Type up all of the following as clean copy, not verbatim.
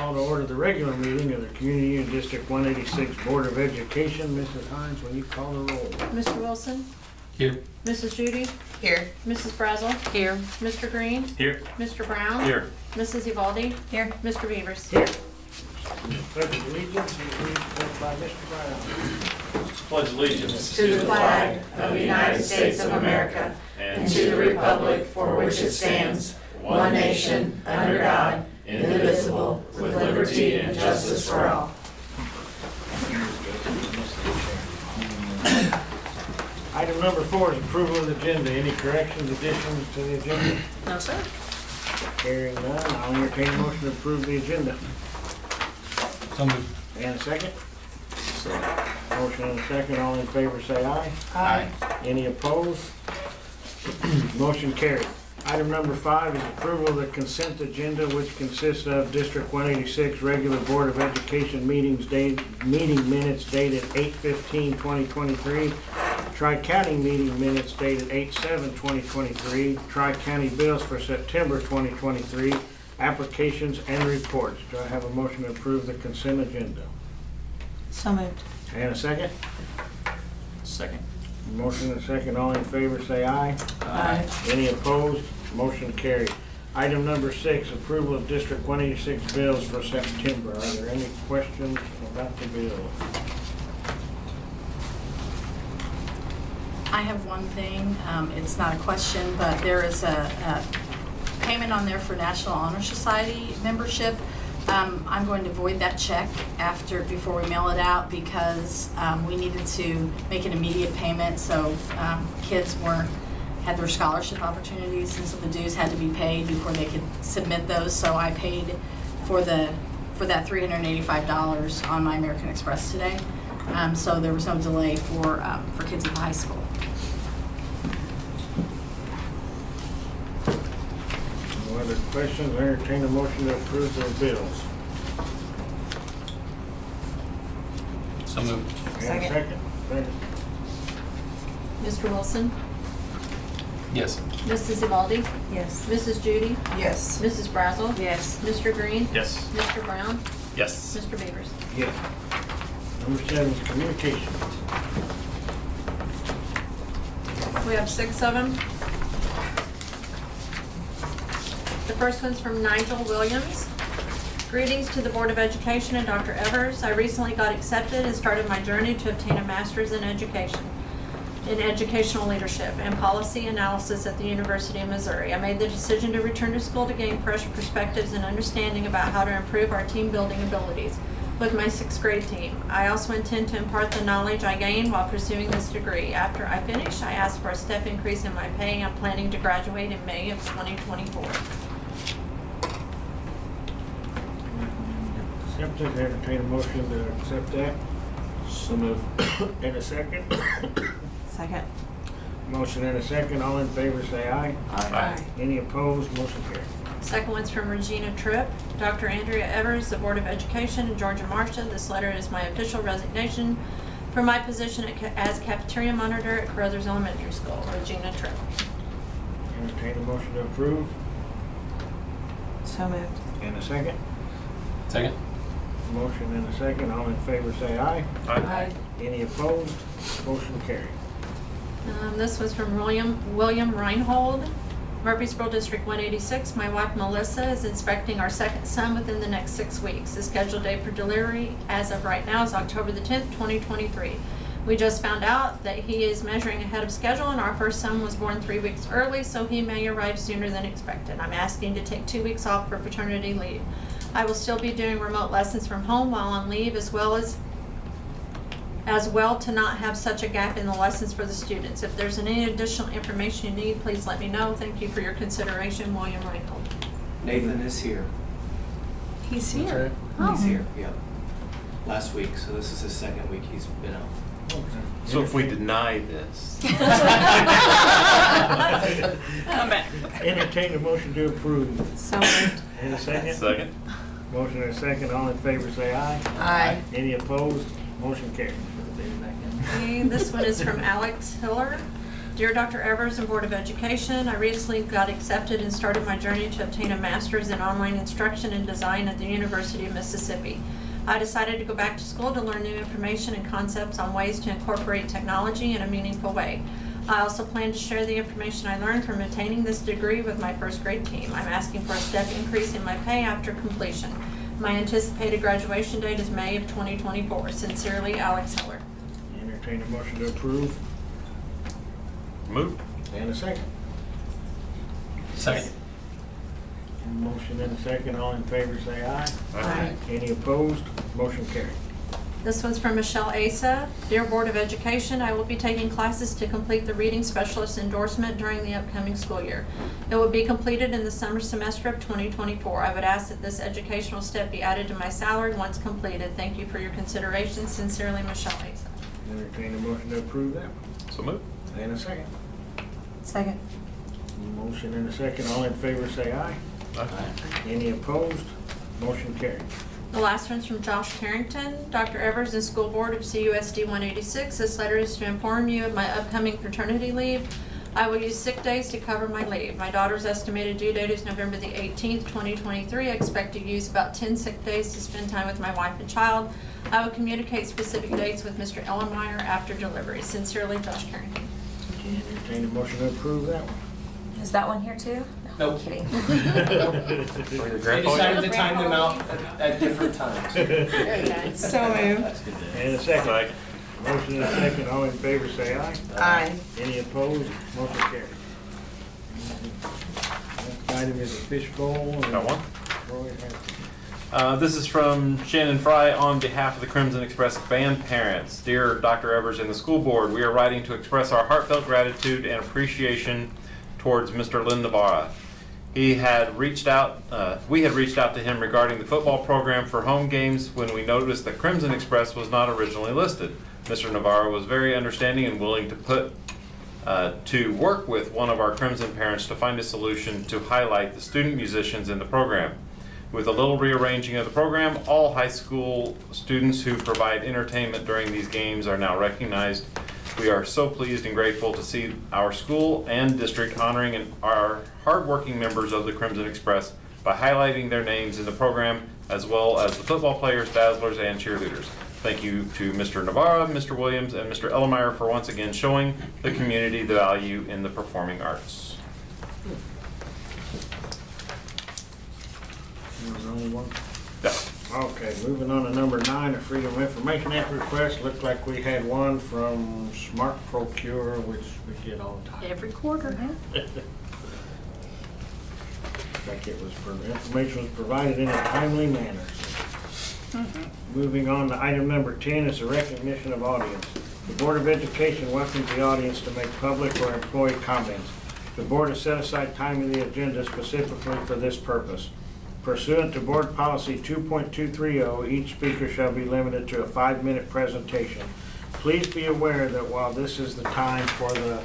call to order the regular meeting of the Community Union District 186 Board of Education. Mrs. Hines, will you call the roll? Mr. Wilson? Here. Mrs. Judy? Here. Mrs. Brazel? Here. Mr. Green? Here. Mr. Brown? Here. Mrs. Evaldi? Here. Mr. Beavers? Here. Pledge of allegiance is read by Mr. Brown. Pledge allegiance To the flag of the United States of America and to the republic for which it stands, one nation, under God, indivisible, with liberty and justice for all. Item number 4 is approval of the agenda. Any corrections, additions to the agenda? No, sir. Hearing none, I'll entertain a motion to approve the agenda. So moved. And a second? Motion and a second. All in favor say aye. Aye. Any opposed? Motion carried. Item number 5 is approval of the consent agenda, which consists of District 186 regular Board of Education meeting minutes dated 8/15/2023, Tri-County meeting minutes dated 8/7/2023, Tri-County bills for September 2023, applications and reports. Do I have a motion to approve the consent agenda? So moved. And a second? Second. Motion and a second. All in favor say aye. Aye. Any opposed? Motion carried. Item number 6, approval of District 186 bills for September. Are there any questions about the bill? I have one thing, it's not a question, but there is a payment on there for National Honor Society membership. I'm going to void that check before we mail it out because we needed to make an immediate payment so kids had their scholarship opportunities, and so the dues had to be paid before they could submit those. So I paid for that $385 on my American Express today. So there was no delay for kids at the high school. No other questions? Entertain a motion to approve the bills. So moved. And a Second. Second. Mr. Wilson? Yes. Mrs. Evaldi? Yes. Mrs. Judy? Yes. Mrs. Brazel? Yes. Mr. Green? Yes. Mr. Brown? Yes. Mr. Beavers? Yes. Number 7 is communication. We have 6 of them. The first one's from Nigel Williams. Greetings to the Board of Education and Dr. Evers. I recently got accepted and started my journey to obtain a master's in education, in educational leadership and policy analysis at the University of Missouri. I made the decision to return to school to gain fresh perspectives and understanding about how to improve our team building abilities with my 6th grade team. I also intend to impart the knowledge I gained while pursuing this degree. After I finish, I asked for a step increase in my pay. I'm planning to graduate in May of 2024. Accepted. Entertain a motion to accept that. So moved. And a second. Second. Motion and a second. All in favor say aye. Aye. Any opposed? Motion carried. Second one's from Regina Tripp. Dr. Andrea Evers, the Board of Education in Georgia Marcia. This letter is my official resignation from my position as cafeteria monitor at Carruthers Elementary School. Regina Tripp. Entertain a motion to approve. So moved. And a second. Second. Motion and a second. All in favor say aye. Aye. Any opposed? Motion carried. This was from William Reinhold, Murphysboro District 186. My wife Melissa is inspecting our 2nd son within the next 6 weeks. The scheduled date for delivery as of right now is October the 10th, 2023. We just found out that he is measuring ahead of schedule and our first son was born 3 weeks early, so he may arrive sooner than expected. I'm asking to take 2 weeks off for paternity leave. I will still be doing remote lessons from home while on leave as well to not have such a gap in the lessons for the students. If there's any additional information you need, please let me know. Thank you for your consideration, William Reinhold. Nathan is here. He's What's here. that? Oh. He's here, yeah. Last week, so this is his 2nd week he's been out. So if we deny this. Come back. Entertain a motion to approve. So moved. And a second. Second. Motion and a second. All in favor say aye. Aye. Any opposed? Motion carried. Okay, this one is from Alex Hiller. Dear Dr. Evers and Board of Education, I recently got accepted and started my journey to obtain a master's in online instruction and design at the University of Mississippi. I decided to go back to school to learn new information and concepts on ways to incorporate technology in a meaningful way. I also plan to share the information I learned from attaining this degree with my first grade team. I'm asking for a step increase in my pay after completion. My anticipated graduation date is May of 2024. Sincerely, Alex Heller. Entertain a motion to approve. Move. And a second. Second. Motion and a second. All in favor say aye. Aye. Any opposed? Motion carried. This one's from Michelle Asa. Dear Board of Education, I will be taking classes to complete the reading specialist endorsement during the upcoming school year. It will be completed in the summer semester of 2024. I would ask that this educational step be added to my salary once completed. Thank you for your consideration. Sincerely, Michelle Asa. Entertain a motion to approve that. So move. And a second. Second. Motion and a second. All in favor say aye. Any opposed? Motion carried. The last one's from Josh Carrington. Dr. Evers and School Board of CUSD 186. This letter is to inform you of my upcoming paternity leave. I will use sick days to cover my leave. My daughter's estimated due date is November the 18th, 2023. I expect to use about 10 sick days to spend time with my wife and child. I will communicate specific dates with Mr. Ellenmeyer after delivery. Sincerely, Josh Carrington. Entertain a motion to approve that one. Is that one here too? No, Nope. kidding. For your They grandpa. decided to time them out at different times. Very nice. So moved. And a second. Motion and a second. All in favor say aye. Aye. Any opposed? Motion carried. Next item is a fishbowl. Got one? Roy has- This is from Shannon Fry on behalf of the Crimson Express band parents. Dear Dr. Evers and the school board, we are writing to express our heartfelt gratitude and appreciation towards Mr. Lynn Navarra. We had reached out to him regarding the football program for home games when we noticed that Crimson Express was not originally listed. Mr. Navarro was very understanding and willing to work with one of our Crimson parents to find a solution to highlight the student musicians in the program. With a little rearranging of the program, all high school students who provide entertainment during these games are now recognized. We are so pleased and grateful to see our school and district honoring our hardworking members of the Crimson Express by highlighting their names in the program, as well as the football players, dazzlers, and cheerleaders. Thank you to Mr. Navarra, Mr. Williams, and Mr. Ellenmeyer for once again showing the community the value in the performing arts. There's only one. Yeah. Okay, moving on to number 9, a Freedom of Information Act request. Looked like we had one from Smart Procure, which we get all the time. Every quarter. Like it was, information was provided in a timely manner. Moving on to item number 10 is a recognition of audience. The Board of Education welcomes the audience to make public or employee comments. The board has set aside time in the agenda specifically for this purpose. Pursuant to Board Policy 2.230, each speaker shall be limited to a 5-minute presentation. Please be aware that while this is the time for the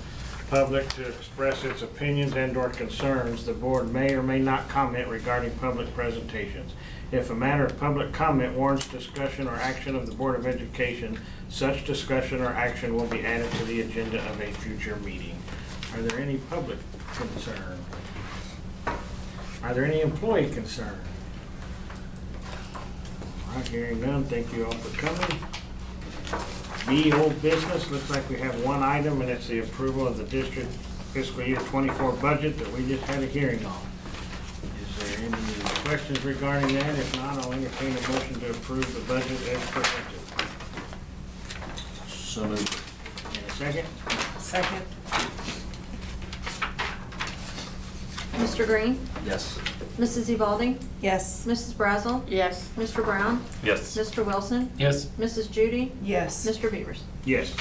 public to express its opinions and/or concerns, the board may or may not comment regarding public presentations. If a matter of public comment warrants discussion or action of the Board of Education, such discussion or action will be added to the agenda of a future meeting. Are there any public concern? Are there any employee concern? All right, hearing none, thank you all for coming. B, old business, looks like we have one item, and it's the approval of the district fiscal year 24 budget that we just had a hearing on. Is there any questions regarding that? If not, I'll entertain a motion to approve the budget as presented. So moved. In a second? Second. Mr. Green? Yes. Mrs. Evaldi? Yes. Mrs. Brazel? Yes. Mr. Brown? Yes. Mr. Wilson? Yes. Mrs. Judy? Yes. Mr. Beavers? Yes.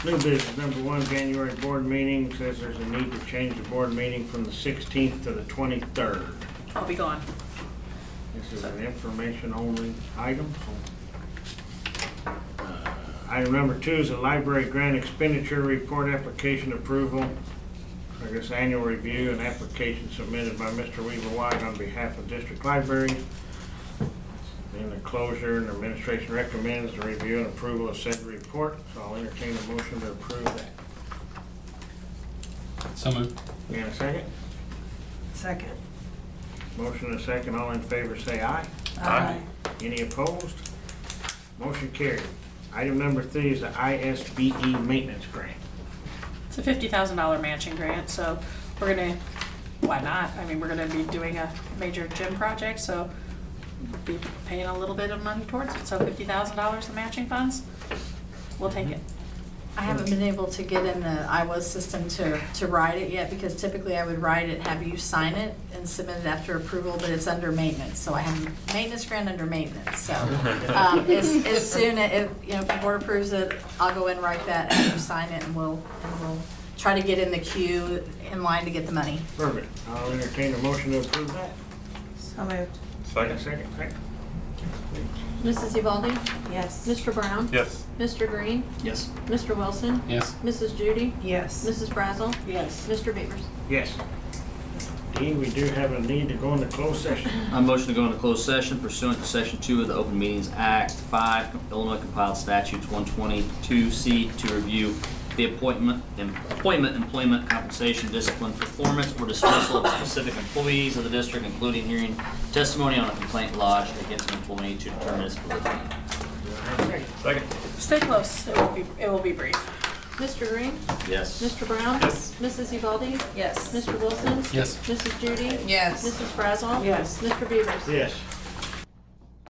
New business, number 1, January board meeting, says there's a need to change the board meeting from the 16th to the 23rd. I'll be gone. This is an information-only item. Item number 2 is a library grant expenditure report application approval. I guess annual review and application submitted by Mr. Weaver White on behalf of District Libraries. In the closure, and administration recommends the review and approval of said report, so I'll entertain a motion to approve that. So moved. And a second? Second. Motion and a second, all in favor say aye. Aye. Any opposed? Motion carried. Item number 3 is the ISBE maintenance grant. It's a $50,000 matching grant, so we're gonna, why not? I mean, we're gonna be doing a major gym project, so we'll be paying a little bit of money towards it, so $50,000 in matching funds, we'll take it. I haven't been able to get in the Iowa system to write it yet, because typically I would write it, have you sign it and submit it after approval, but it's under maintenance, so I have a maintenance grant under maintenance, so. As soon as, if the board approves it, I'll go in and write that, have you sign it, and we'll try to get in the queue in line to get the money. Perfect. I'll entertain a motion to approve that. So moved. And a second. Mrs. Evaldi? Yes. Mr. Brown? Yes. Mr. Green? Yes. Mr. Wilson? Yes. Mrs. Judy? Yes. Mrs. Brazel? Yes. Mr. Beavers? Yes. Dean, we do have a need to go into closed session. I motion to go into closed session pursuant to Section 2 of the Open Meetings Act, 5 Illinois Compiled Statutes 122C, to review the employment, compensation, discipline, performance, or dismissal of specific employees of the district, including hearing testimony on a complaint lodged against an employee to determine its validity. Second. Stay close, it will be brief. Mr. Green? Yes. Mr. Brown? Yes. Mrs. Evaldi? Yes. Mr. Wilson? Yes. Mrs. Judy? Yes. Mrs. Brazel? Yes. Mr. Beavers? Yes.